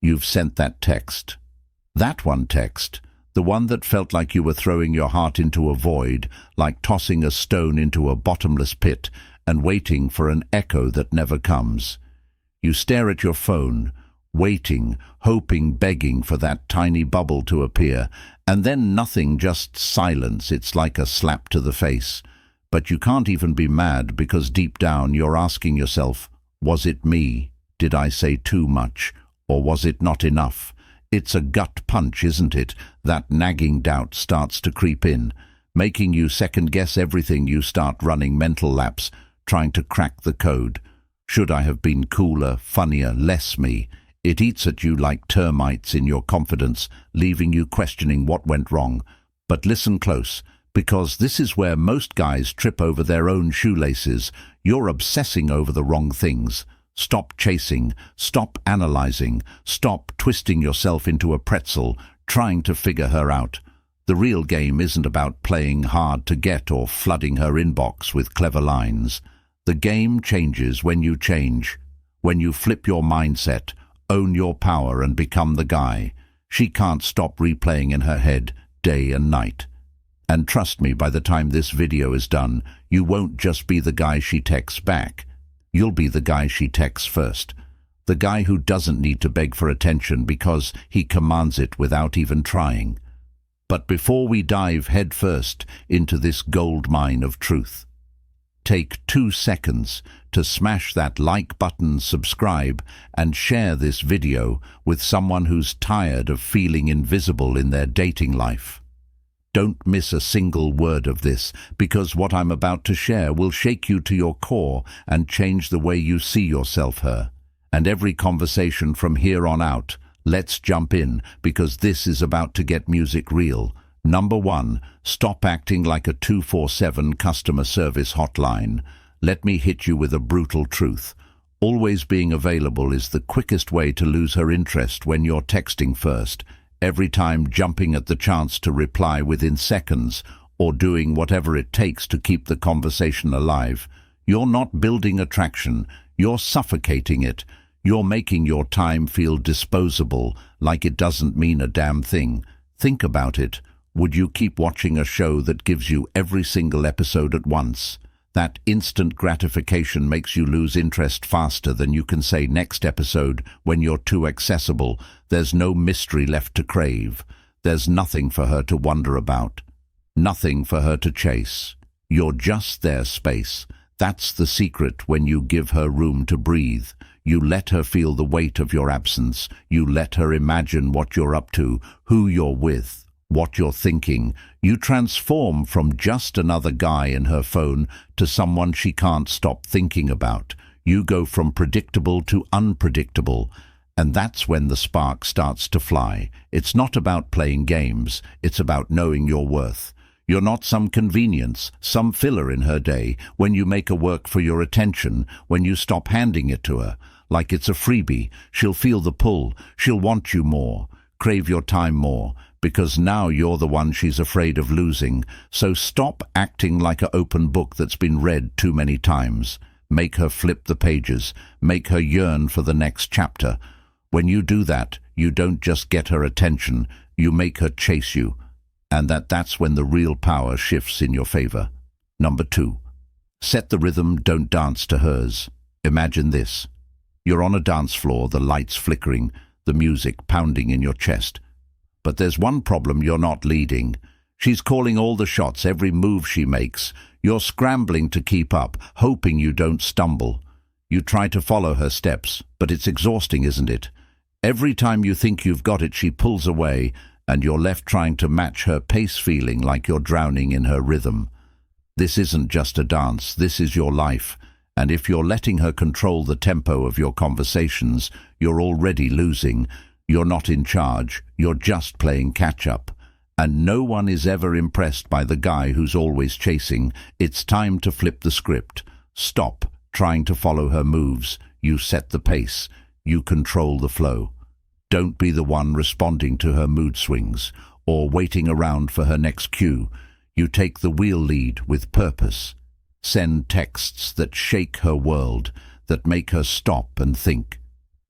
you've sent that text. That one text, the one that felt like you were throwing your heart into a void, like tossing a stone into a bottomless pit and waiting for an echo that never comes. You stare at your phone, waiting, hoping, begging for that tiny bubble to appear, and then nothing, just silence. It's like a slap to the face. But you can't even be mad because deep down you're asking yourself, was it me? Did I say too much? Or was it not enough? It's a gut punch, isn't it? That nagging doubt starts to creep in, making you second-guess everything. You start running mental laps, trying to crack the code. Should I have been cooler, funnier, less me? It eats at you like termites in your confidence, leaving you questioning what went wrong. But listen close, because this is where most guys trip over their own shoelaces. You're obsessing over the wrong things. Stop chasing, stop analyzing, stop twisting yourself into a pretzel, trying to figure her out. The real game isn't about playing hard to get or flooding her inbox with clever lines. The game changes when you change, when you flip your mindset, own your power and become the guy. She can't stop replaying in her head, day and night. And trust me, by the time this video is done, you won't just be the guy she texts back. You'll be the guy she texts first. The guy who doesn't need to beg for attention because he commands it without even trying. But before we dive headfirst into this gold mine of truth, take 2 seconds to smash that like button, subscribe, and share this video with someone who's tired of feeling invisible in their dating life. Don't miss a single word of this, because what I'm about to share will shake you to your core and change the way you see yourself, her. And every conversation from here on out. Let's jump in, because this is about to get music real. Number 1, stop acting like a 24/7 customer service hotline. Let me hit you with a brutal truth. Always being available is the quickest way to lose her interest when you're texting first. Every time jumping at the chance to reply within seconds, or doing whatever it takes to keep the conversation alive. You're not building attraction, you're suffocating it. You're making your time feel disposable, like it doesn't mean a damn thing. Think about it. Would you keep watching a show that gives you every single episode at once? That instant gratification makes you lose interest faster than you can say next episode when you're too accessible. There's no mystery left to crave. There's nothing for her to wonder about. Nothing for her to chase. You're just their space. That's the secret when you give her room to breathe. You let her feel the weight of your absence. You let her imagine what you're up to, who you're with, what you're thinking. You transform from just another guy in her phone to someone she can't stop thinking about. You go from predictable to unpredictable. And that's when the spark starts to fly. It's not about playing games. It's about knowing your worth. You're not some convenience, some filler in her day. When you make her work for your attention, when you stop handing it to her like it's a freebie, she'll feel the pull. She'll want you more, crave your time more, because now you're the one she's afraid of losing. So stop acting like an open book that's been read too many times. Make her flip the pages. Make her yearn for the next chapter. When you do that, you don't just get her attention, you make her chase you. And that's when the real power shifts in your favor. Number 2, set the rhythm, don't dance to hers. Imagine this. You're on a dance floor, the lights flickering, the music pounding in your chest. But there's one problem: you're not leading. She's calling all the shots, every move she makes. You're scrambling to keep up, hoping you don't stumble. You try to follow her steps, but it's exhausting, isn't it? Every time you think you've got it, she pulls away, and you're left trying to match her pace, feeling like you're drowning in her rhythm. This isn't just a dance, this is your life. And if you're letting her control the tempo of your conversations, you're already losing. You're not in charge, you're just playing catch-up. And no one is ever impressed by the guy who's always chasing. It's time to flip the script. Stop trying to follow her moves. You set the pace. You control the flow. Don't be the one responding to her mood swings or waiting around for her next cue. You take the wheel lead with purpose. Send texts that shake her world, that make her stop and think.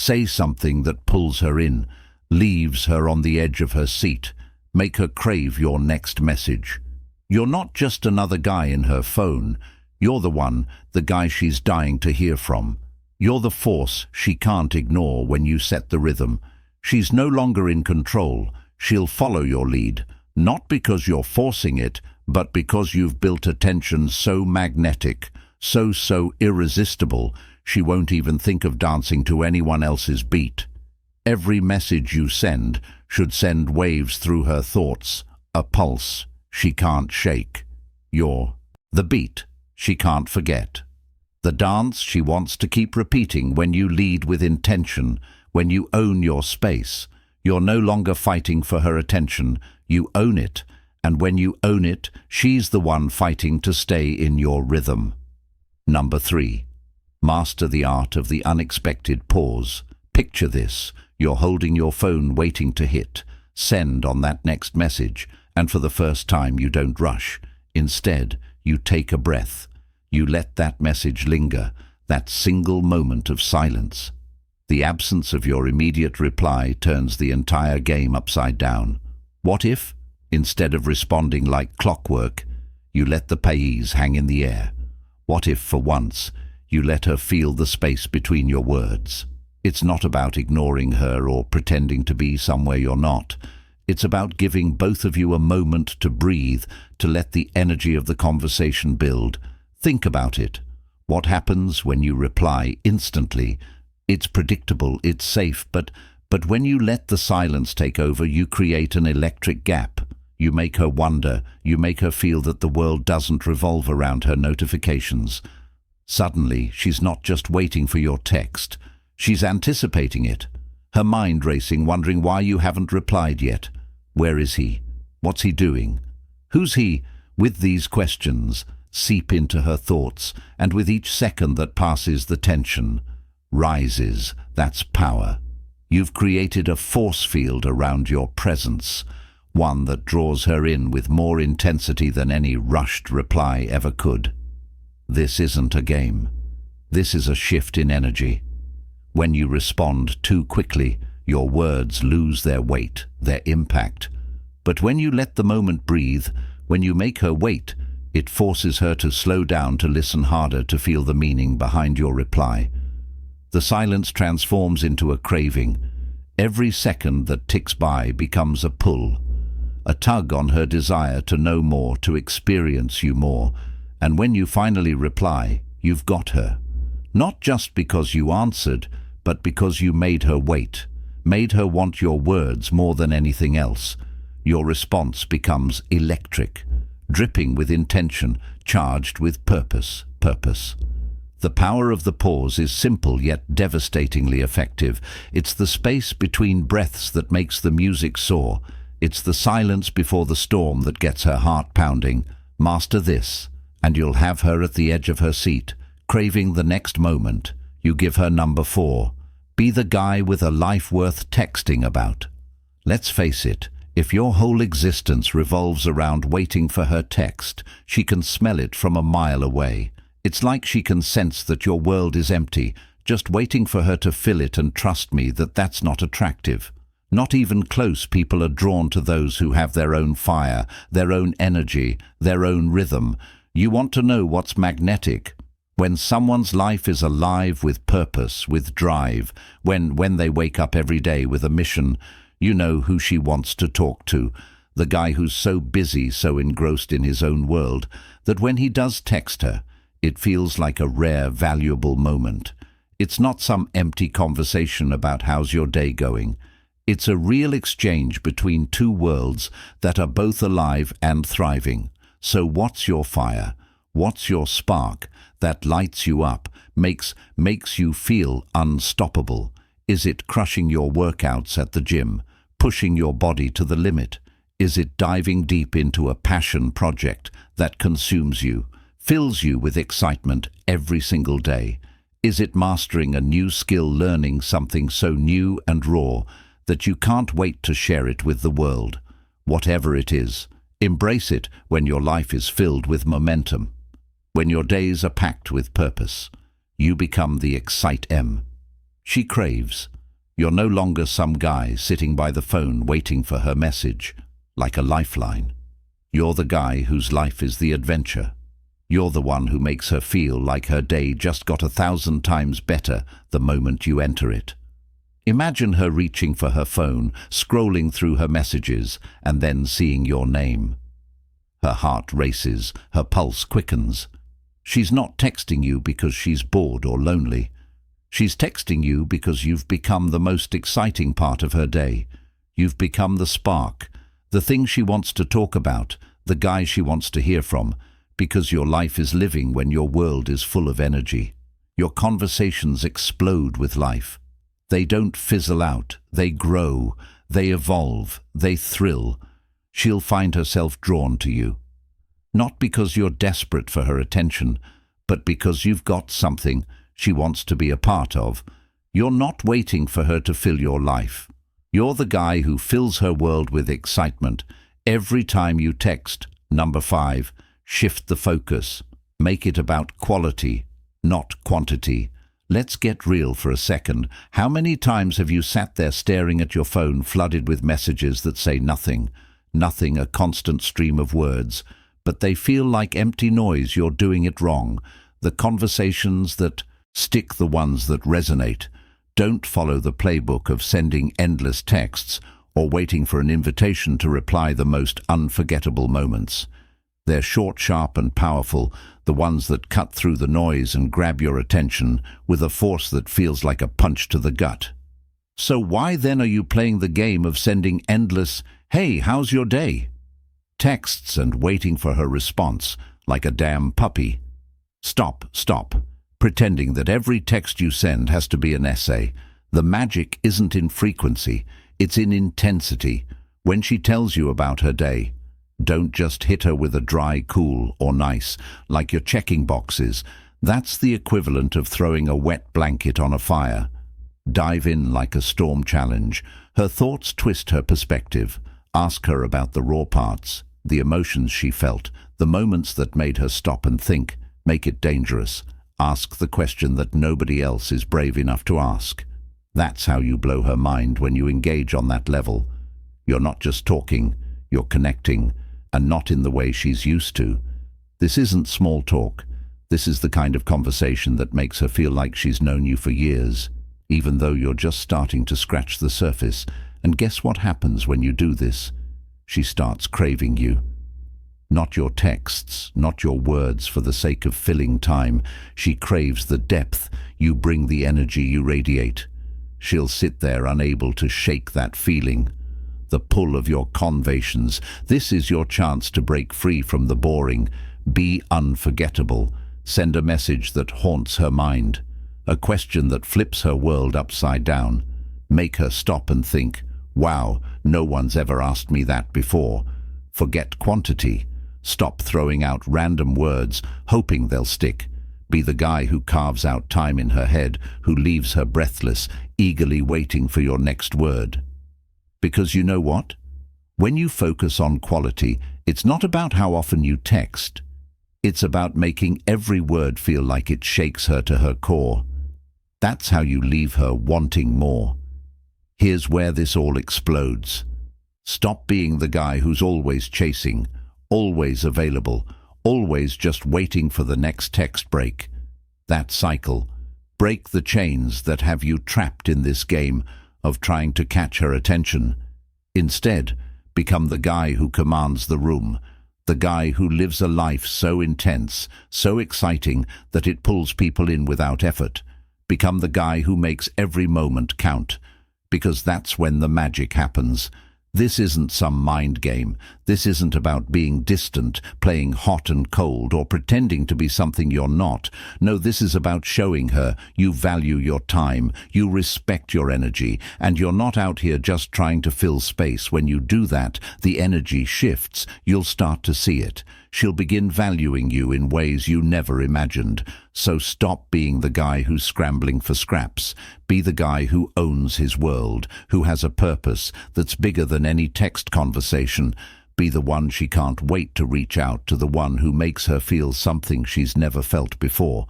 Say something that pulls her in, leaves her on the edge of her seat. Make her crave your next message. You're not just another guy in her phone. You're the guy she's dying to hear from. You're the force she can't ignore when you set the rhythm. She's no longer in control. She'll follow your lead, not because you're forcing it, but because you've built a tension so magnetic, so irresistible, she won't even think of dancing to anyone else's beat. Every message you send should send waves through her thoughts, a pulse she can't shake. You're the beat she can't forget. The dance she wants to keep repeating when you lead with intention, when you own your space. You're no longer fighting for her attention, you own it, and when you own it, she's the one fighting to stay in your rhythm. Number 3. Master the art of the unexpected pause. Picture this. You're holding your phone waiting to hit send on that next message, and for the first time you don't rush. Instead, you take a breath. You let that message linger, that single moment of silence. The absence of your immediate reply turns the entire game upside down. What if, instead of responding like clockwork, you let the pays hang in the air? What if, for once, you let her feel the space between your words? It's not about ignoring her or pretending to be somewhere you're not. It's about giving both of you a moment to breathe, to let the energy of the conversation build. Think about it. What happens when you reply instantly? It's predictable, it's safe, but when you let the silence take over, you create an electric gap. You make her wonder, you make her feel that the world doesn't revolve around her notifications. Suddenly, she's not just waiting for your text. She's anticipating it. Her mind racing, wondering why you haven't replied yet. Where is he? What's he doing? Who's he? With these questions seep into her thoughts, and with each second that passes, the tension rises. That's power. You've created a force field around your presence, one that draws her in with more intensity than any rushed reply ever could. This isn't a game. This is a shift in energy. When you respond too quickly, your words lose their weight, their impact. But when you let the moment breathe, when you make her wait, it forces her to slow down, to listen harder, to feel the meaning behind your reply. The silence transforms into a craving. Every second that ticks by becomes a pull, a tug on her desire to know more, to experience you more. And when you finally reply, you've got her. Not just because you answered, but because you made her wait, made her want your words more than anything else. Your response becomes electric, dripping with intention, charged with purpose. The power of the pause is simple yet devastatingly effective. It's the space between breaths that makes the music soar. It's the silence before the storm that gets her heart pounding. Master this, and you'll have her at the edge of her seat, craving the next moment. You give her number 4. Be the guy with a life worth texting about. Let's face it, if your whole existence revolves around waiting for her text, she can smell it from a mile away. It's like she can sense that your world is empty, just waiting for her to fill it, and trust me that that's not attractive. Not even close people are drawn to those who have their own fire, their own energy, their own rhythm. You want to know what's magnetic? When someone's life is alive with purpose, with drive, when they wake up every day with a mission. You know who she wants to talk to. The guy who's so busy, so engrossed in his own world, that when he does text her, it feels like a rare, valuable moment. It's not some empty conversation about how's your day going. It's a real exchange between two worlds that are both alive and thriving. So what's your fire? What's your spark that lights you up, makes you feel unstoppable? Is it crushing your workouts at the gym, pushing your body to the limit? Is it diving deep into a passion project that consumes you, fills you with excitement every single day? Is it mastering a new skill, learning something so new and raw that you can't wait to share it with the world? Whatever it is, embrace it when your life is filled with momentum. When your days are packed with purpose, you become the Excite M. She craves. You're no longer some guy sitting by the phone waiting for her message, like a lifeline. You're the guy whose life is the adventure. You're the one who makes her feel like her day just got 1,000 times better the moment you enter it. Imagine her reaching for her phone, scrolling through her messages, and then seeing your name. Her heart races, her pulse quickens. She's not texting you because she's bored or lonely. She's texting you because you've become the most exciting part of her day. You've become the spark, the thing she wants to talk about, the guy she wants to hear from, because your life is living when your world is full of energy. Your conversations explode with life. They don't fizzle out, they grow, they evolve, they thrill. She'll find herself drawn to you. Not because you're desperate for her attention, but because you've got something she wants to be a part of. You're not waiting for her to fill your life. You're the guy who fills her world with excitement. Every time you text, number 5, shift the focus. Make it about quality, not quantity. Let's get real for a second. How many times have you sat there staring at your phone flooded with messages that say nothing, a constant stream of words, but they feel like empty noise? You're doing it wrong. The conversations that stick, the ones that resonate. Don't follow the playbook of sending endless texts or waiting for an invitation to reply the most unforgettable moments. They're short, sharp and powerful, the ones that cut through the noise and grab your attention with a force that feels like a punch to the gut. So why then are you playing the game of sending endless, "Hey, how's your day?" texts and waiting for her response like a damn puppy? Stop, pretending that every text you send has to be an essay. The magic isn't in frequency, it's in intensity. When she tells you about her day, don't just hit her with a dry, cool, or nice, like you're checking boxes. That's the equivalent of throwing a wet blanket on a fire. Dive in like a storm challenge. Her thoughts twist her perspective. Ask her about the raw parts, the emotions she felt, the moments that made her stop and think. Make it dangerous. Ask the question that nobody else is brave enough to ask. That's how you blow her mind when you engage on that level. You're not just talking, you're connecting, and not in the way she's used to. This isn't small talk. This is the kind of conversation that makes her feel like she's known you for years, even though you're just starting to scratch the surface. And guess what happens when you do this? She starts craving you. Not your texts, not your words for the sake of filling time. She craves the depth you bring, the energy you radiate. She'll sit there unable to shake that feeling. The pull of your conversations. This is your chance to break free from the boring. Be unforgettable. Send a message that haunts her mind. A question that flips her world upside down. Make her stop and think, wow, no one's ever asked me that before. Forget quantity. Stop throwing out random words, hoping they'll stick. Be the guy who carves out time in her head, who leaves her breathless, eagerly waiting for your next word. Because you know what? When you focus on quality, it's not about how often you text. It's about making every word feel like it shakes her to her core. That's how you leave her wanting more. Here's where this all explodes. Stop being the guy who's always chasing, always available, always just waiting for the next text break. That cycle. Break the chains that have you trapped in this game of trying to catch her attention. Instead, become the guy who commands the room, the guy who lives a life so intense, so exciting that it pulls people in without effort. Become the guy who makes every moment count, because that's when the magic happens. This isn't some mind game. This isn't about being distant, playing hot and cold, or pretending to be something you're not. No, this is about showing her you value your time, you respect your energy, and you're not out here just trying to fill space. When you do that, the energy shifts. You'll start to see it. She'll begin valuing you in ways you never imagined. So stop being the guy who's scrambling for scraps. Be the guy who owns his world, who has a purpose that's bigger than any text conversation. Be the one she can't wait to reach out to, the one who makes her feel something she's never felt before.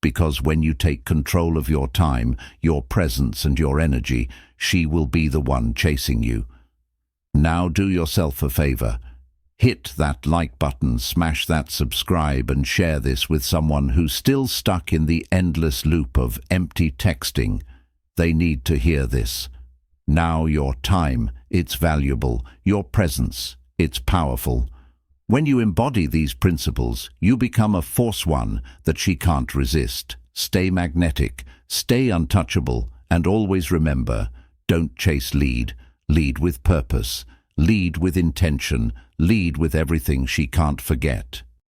Because when you take control of your time, your presence and your energy, she will be the one chasing you. Now do yourself a favor. Hit that like button, smash that subscribe, and share this with someone who's still stuck in the endless loop of empty texting. They need to hear this. Now your time, it's valuable. Your presence, it's powerful. When you embody these principles, you become a force one that she can't resist. Stay magnetic, stay untouchable, and always remember, don't chase lead. Lead with purpose. Lead with intention. Lead with everything she can't forget.